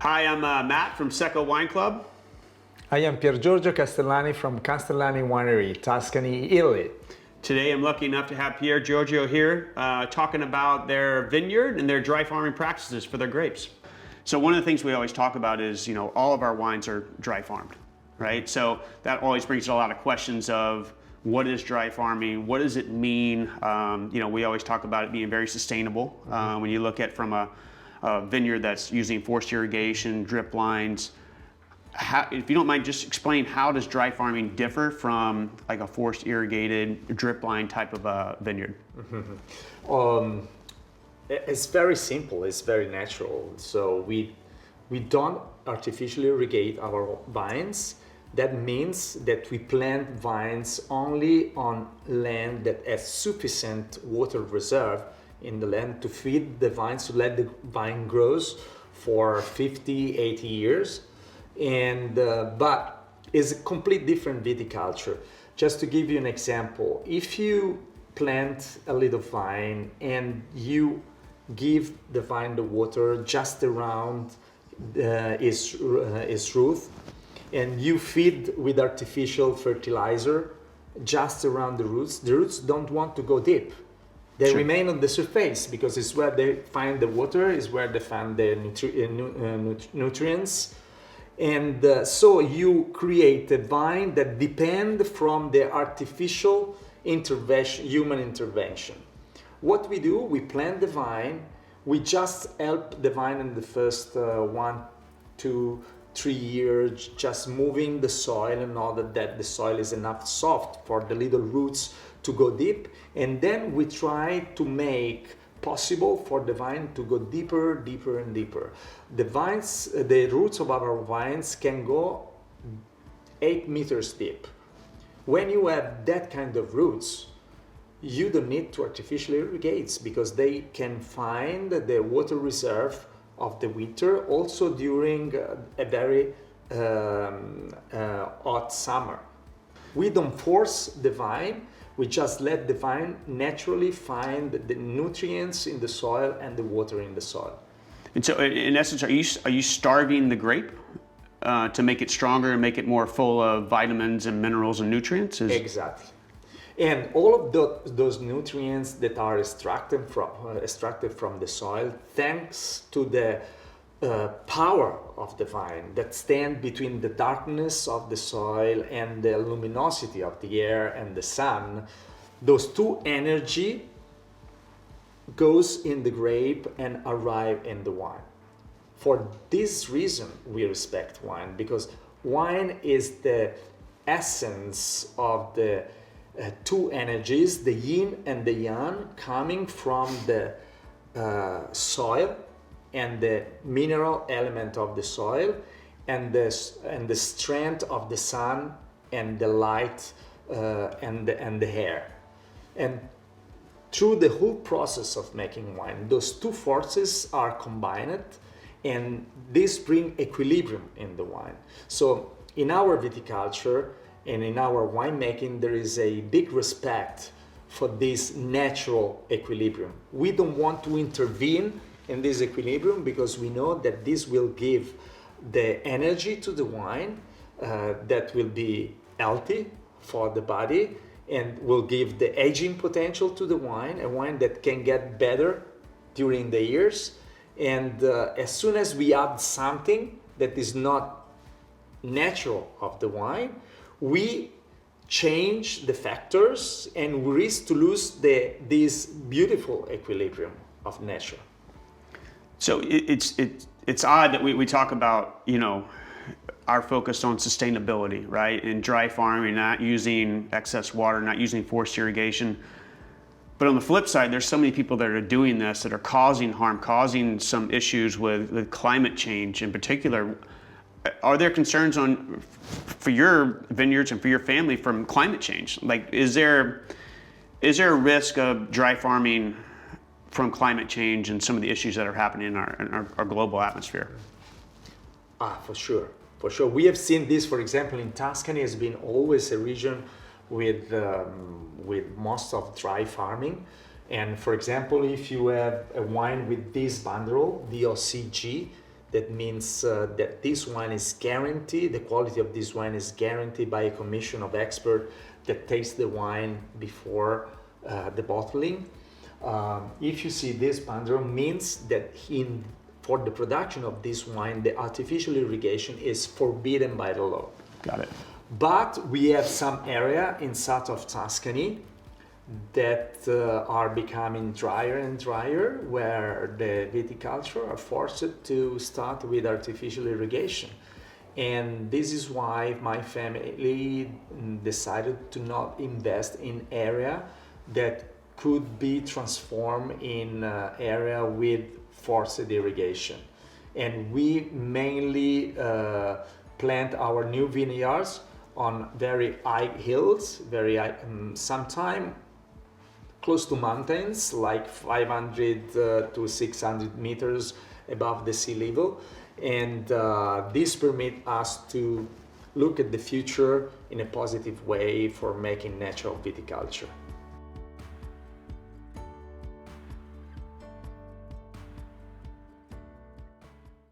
Hi, I'm Matt from Secco Wine Club. I am Pier Giorgio Castellani from Castellani Winery, Tuscany, Italy. Today I'm lucky enough to have Pier Giorgio here talking about their vineyard and their dry farming practices for their grapes. So one of the things we always talk about is, all of our wines are dry farmed, right? So that always brings a lot of questions of what is dry farming? What does it mean? We always talk about it being very sustainable. When you look at from a vineyard that's using forced irrigation, drip lines, if you don't mind, just explain how does dry farming differ from like a forced irrigated drip line type of a vineyard? It's very simple, it's very natural. So we don't artificially irrigate our vines. That means that we plant vines only on land that has sufficient water reserve in the land to feed the vines, to let the vine grows for 50, 80 years. But it's a complete different viticulture. Just to give you an example, if you plant a little vine and you give the vine the water just around its root, and you feed with artificial fertilizer just around the roots don't want to go deep. They Sure. remain on the surface because it's where they find the water, is where they find the nutrients. And so you create a vine that depends from the artificial intervention, human intervention. What we do, we plant the vine, we just help the vine in the first 1, 2, 3 years, just moving the soil in order that the soil is enough soft for the little roots to go deep. And then we try to make possible for the vine to go deeper, deeper and deeper. The roots of our vines can go 8 meters deep. When you have that kind of roots, you don't need to artificially irrigate because they can find the water reserve of the winter also during a very hot summer. We don't force the vine, we just let the vine naturally find the nutrients in the soil and the water in the soil. And so in essence, are you starving the grape to make it stronger and make it more full of vitamins and minerals and nutrients? Exactly. And all of those nutrients that are extracted from the soil, thanks to the power of the vine that stand between the darkness of the soil and the luminosity of the air and the sun, those two energy goes in the grape and arrive in the wine. For this reason, we respect wine, because wine is the essence of the two energies, the yin and the yang, coming from the soil and the mineral element of the soil, and the strength of the sun and the light and the air. And through the whole process of making wine, those two forces are combined, and this brings equilibrium in the wine. So in our viticulture and in our winemaking, there is a big respect for this natural equilibrium. We don't want to intervene in this equilibrium because we know that this will give the energy to the wine that will be healthy for the body and will give the aging potential to the wine, a wine that can get better during the years. And as soon as we add something that is not natural of the wine, we change the factors and we risk to lose this beautiful equilibrium of nature. So it's odd that we talk about, our focus on sustainability, right? And dry farming, not using excess water, not using forced irrigation. But on the flip side, there's so many people that are doing this that are causing harm, causing some issues with climate change in particular. Are there concerns for your vineyards and for your family from climate change? Like, is there a risk of dry farming from climate change and some of the issues that are happening in our global atmosphere? For sure. For sure. We have seen this, for example, in Tuscany has been always a region with most of dry farming. And for example, if you have a wine with this banderole, DOCG, That means that this wine is guaranteed, the quality of this wine is guaranteed by a commission of experts that taste the wine before the bottling. If you see this pandro, means that for the production of this wine, the artificial irrigation is forbidden by the law. Got it. But we have some area in south of Tuscany that are becoming drier and drier, where the viticulture are forced to start with artificial irrigation. And this is why my family decided to not invest in area that could be transformed in area with forced irrigation. And we mainly plant our new vineyards on very high hills, very high, sometime close to mountains, like 500 to 600 meters above the sea level. And this permits us to look at the future in a positive way for making natural viticulture.